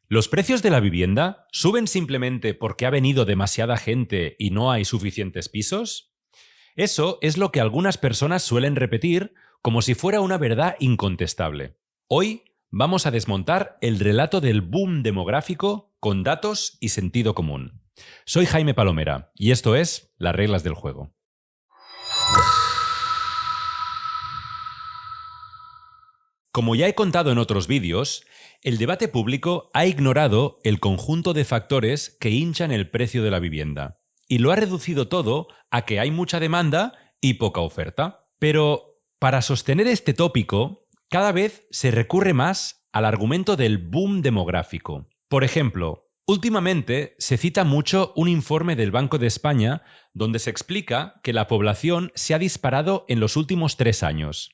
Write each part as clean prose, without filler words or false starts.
¿Los precios de la vivienda suben simplemente porque ha venido demasiada gente y no hay suficientes pisos? Eso es lo que algunas personas suelen repetir como si fuera una verdad incontestable. Hoy vamos a desmontar el relato del boom demográfico con datos y sentido común. Soy Jaime Palomera y esto es Las Reglas del Juego. Como ya he contado en otros vídeos, el debate público ha ignorado el conjunto de factores que hinchan el precio de la vivienda y lo ha reducido todo a que hay mucha demanda y poca oferta. Pero para sostener este tópico, cada vez se recurre más al argumento del boom demográfico. Por ejemplo, últimamente se cita mucho un informe del Banco de España donde se explica que la población se ha disparado en los últimos 3 años.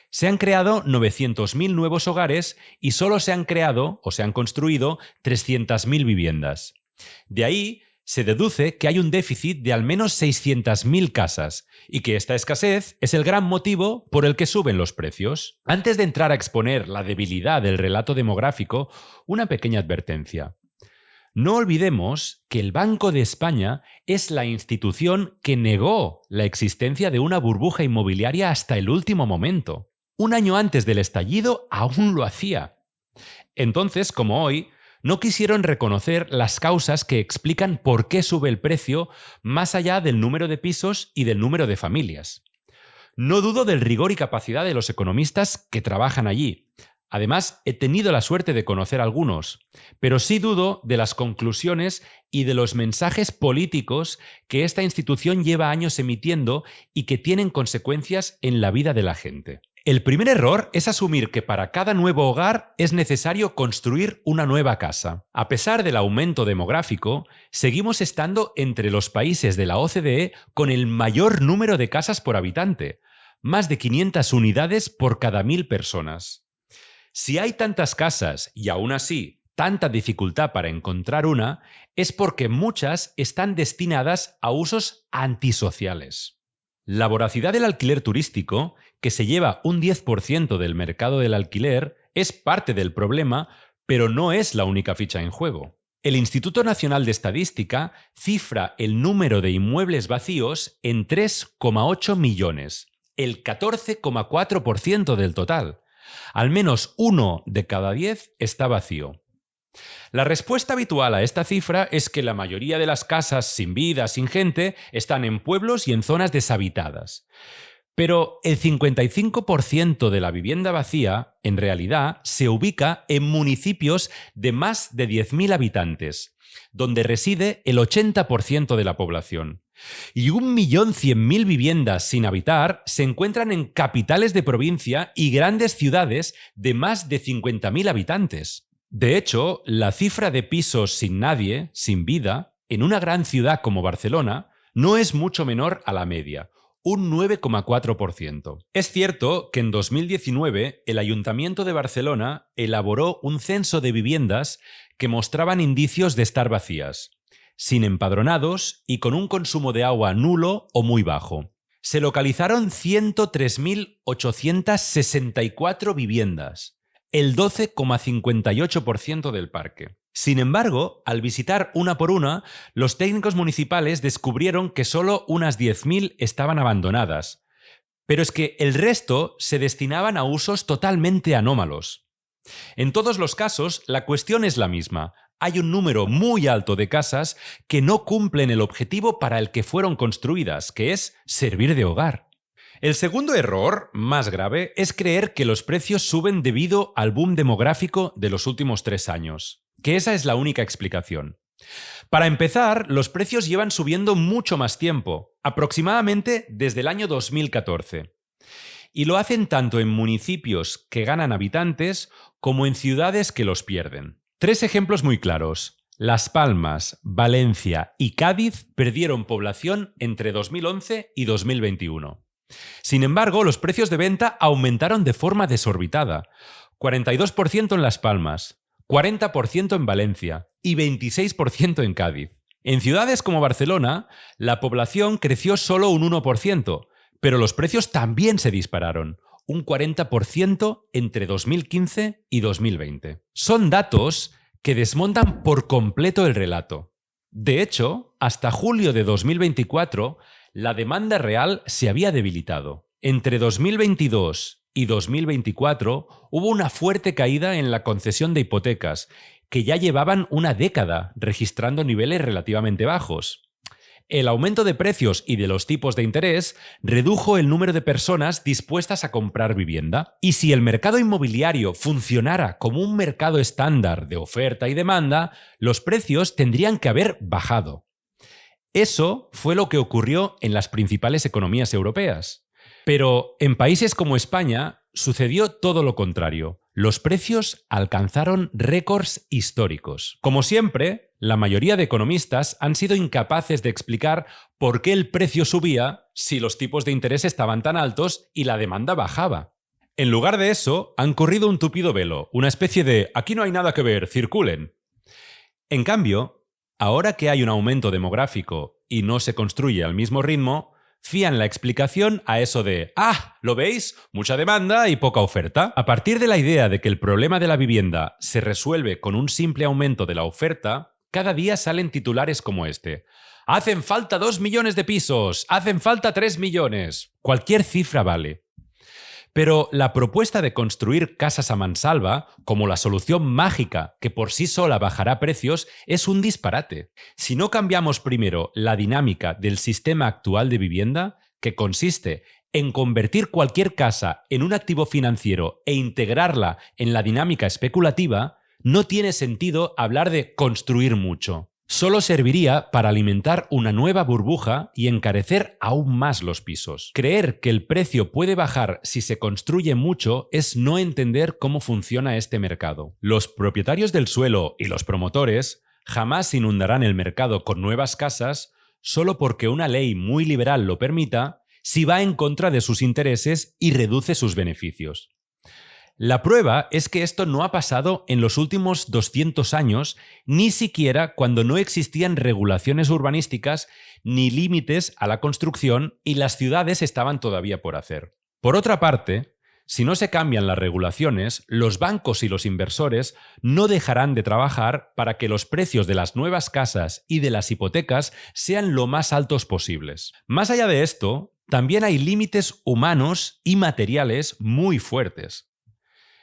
Se han creado 900.000 nuevos hogares y solo se han creado o se han construido 300.000 viviendas. De ahí se deduce que hay un déficit de al menos 600.000 casas y que esta escasez es el gran motivo por el que suben los precios. Antes de entrar a exponer la debilidad del relato demográfico, una pequeña advertencia. No olvidemos que el Banco de España es la institución que negó la existencia de una burbuja inmobiliaria hasta el último momento. Un año antes del estallido aún lo hacía. Entonces, como hoy, no quisieron reconocer las causas que explican por qué sube el precio más allá del número de pisos y del número de familias. No dudo del rigor y capacidad de los economistas que trabajan allí. Además, he tenido la suerte de conocer algunos, pero sí dudo de las conclusiones y de los mensajes políticos que esta institución lleva años emitiendo y que tienen consecuencias en la vida de la gente. El primer error es asumir que para cada nuevo hogar es necesario construir una nueva casa. A pesar del aumento demográfico, seguimos estando entre los países de la OCDE con el mayor número de casas por habitante, más de 500 unidades por cada 1.000 personas. Si hay tantas casas y aún así tanta dificultad para encontrar una, es porque muchas están destinadas a usos antisociales. La voracidad del alquiler turístico, que se lleva un 10% del mercado del alquiler, es parte del problema, pero no es la única ficha en juego. El Instituto Nacional de Estadística cifra el número de inmuebles vacíos en 3,8 millones, el 14,4% del total. Al menos 1 de cada 10 está vacío. La respuesta habitual a esta cifra es que la mayoría de las casas sin vida, sin gente, están en pueblos y en zonas deshabitadas. Pero el 55% de la vivienda vacía, en realidad, se ubica en municipios de más de 10.000 habitantes, donde reside el 80% de la población. Y 1.100.000 viviendas sin habitar se encuentran en capitales de provincia y grandes ciudades de más de 50.000 habitantes. De hecho, la cifra de pisos sin nadie, sin vida, en una gran ciudad como Barcelona, no es mucho menor a la media, un 9,4%. Es cierto que en 2019 el Ayuntamiento de Barcelona elaboró un censo de viviendas que mostraban indicios de estar vacías, sin empadronados y con un consumo de agua nulo o muy bajo. Se localizaron 103.864 viviendas, el 12,58% del parque. Sin embargo, al visitar una por una, los técnicos municipales descubrieron que solo unas 10.000 estaban abandonadas. Pero es que el resto se destinaban a usos totalmente anómalos. En todos los casos, la cuestión es la misma. Hay un número muy alto de casas que no cumplen el objetivo para el que fueron construidas, que es servir de hogar. El segundo error, más grave, es creer que los precios suben debido al boom demográfico de los últimos 3 años, que esa es la única explicación. Para empezar, los precios llevan subiendo mucho más tiempo, aproximadamente desde el año 2014. Y lo hacen tanto en municipios que ganan habitantes como en ciudades que los pierden. 3 ejemplos muy claros. Las Palmas, Valencia y Cádiz perdieron población entre 2011 y 2021. Sin embargo, los precios de venta aumentaron de forma desorbitada. 42% en Las Palmas, 40% en Valencia y 26% en Cádiz. En ciudades como Barcelona, la población creció solo un 1%, pero los precios también se dispararon, un 40% entre 2015 y 2020. Son datos que desmontan por completo el relato. De hecho, hasta julio de 2024, la demanda real se había debilitado. Entre 2022 y 2024 hubo una fuerte caída en la concesión de hipotecas, que ya llevaban una década registrando niveles relativamente bajos. El aumento de precios y de los tipos de interés redujo el número de personas dispuestas a comprar vivienda. Y si el mercado inmobiliario funcionara como un mercado estándar de oferta y demanda, los precios tendrían que haber bajado. Eso fue lo que ocurrió en las principales economías europeas. Pero en países como España sucedió todo lo contrario. Los precios alcanzaron récords históricos. Como siempre, la mayoría de economistas han sido incapaces de explicar por qué el precio subía si los tipos de interés estaban tan altos y la demanda bajaba. En lugar de eso, han corrido un tupido velo, una especie de «aquí no hay nada que ver, circulen». En cambio, ahora que hay un aumento demográfico y no se construye al mismo ritmo, fían la explicación a eso de «ah, ¿lo veis? Mucha demanda y poca oferta». A partir de la idea de que el problema de la vivienda se resuelve con un simple aumento de la oferta, cada día salen titulares como este. «Hacen falta 2 millones de pisos, hacen falta 3 millones». Cualquier cifra vale. Pero la propuesta de construir casas a mansalva, como la solución mágica que por sí sola bajará precios, es un disparate. Si no cambiamos primero la dinámica del sistema actual de vivienda, que consiste en convertir cualquier casa en un activo financiero e integrarla en la dinámica especulativa, no tiene sentido hablar de construir mucho. Solo serviría para alimentar una nueva burbuja y encarecer aún más los pisos. Creer que el precio puede bajar si se construye mucho es no entender cómo funciona este mercado. Los propietarios del suelo y los promotores jamás inundarán el mercado con nuevas casas solo porque una ley muy liberal lo permita, si va en contra de sus intereses y reduce sus beneficios. La prueba es que esto no ha pasado en los últimos 200 años, ni siquiera cuando no existían regulaciones urbanísticas ni límites a la construcción y las ciudades estaban todavía por hacer. Por otra parte, si no se cambian las regulaciones, los bancos y los inversores no dejarán de trabajar para que los precios de las nuevas casas y de las hipotecas sean lo más altos posibles. Más allá de esto, también hay límites humanos y materiales muy fuertes.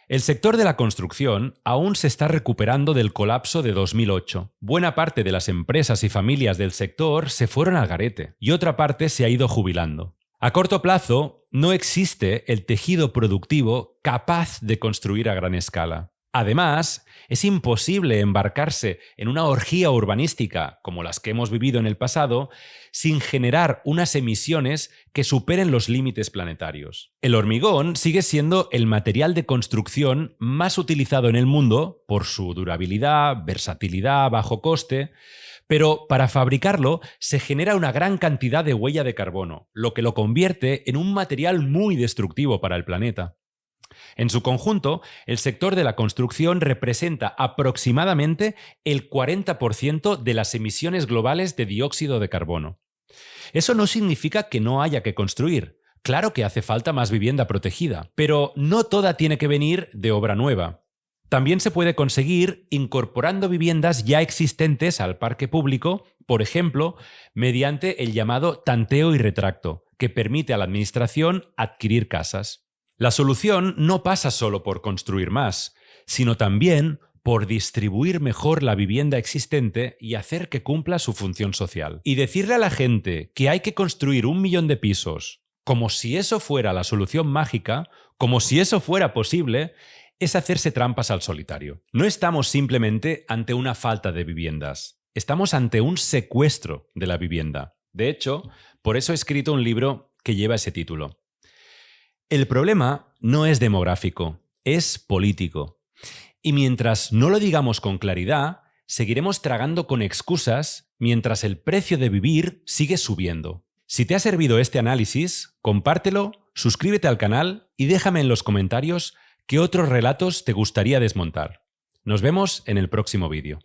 El sector de la construcción aún se está recuperando del colapso de 2008. Buena parte de las empresas y familias del sector se fueron al garete y otra parte se ha ido jubilando. A corto plazo, no existe el tejido productivo capaz de construir a gran escala. Además, es imposible embarcarse en una orgía urbanística como las que hemos vivido en el pasado sin generar unas emisiones que superen los límites planetarios. El hormigón sigue siendo el material de construcción más utilizado en el mundo por su durabilidad, versatilidad, bajo coste, pero para fabricarlo se genera una gran cantidad de huella de carbono, lo que lo convierte en un material muy destructivo para el planeta. En su conjunto, el sector de la construcción representa aproximadamente el 40% de las emisiones globales de dióxido de carbono. Eso no significa que no haya que construir. Claro que hace falta más vivienda protegida, pero no toda tiene que venir de obra nueva. También se puede conseguir incorporando viviendas ya existentes al parque público, por ejemplo, mediante el llamado tanteo y retracto, que permite a la administración adquirir casas. La solución no pasa solo por construir más, sino también por distribuir mejor la vivienda existente y hacer que cumpla su función social. Y decirle a la gente que hay que construir 1 millón de pisos, como si eso fuera la solución mágica, como si eso fuera posible, es hacerse trampas al solitario. No estamos simplemente ante una falta de viviendas, estamos ante un secuestro de la vivienda. De hecho, por eso he escrito un libro que lleva ese título. El problema no es demográfico, es político. Y mientras no lo digamos con claridad, seguiremos tragando con excusas mientras el precio de vivir sigue subiendo. Si te ha servido este análisis, compártelo, suscríbete al canal y déjame en los comentarios qué otros relatos te gustaría desmontar. Nos vemos en el próximo vídeo.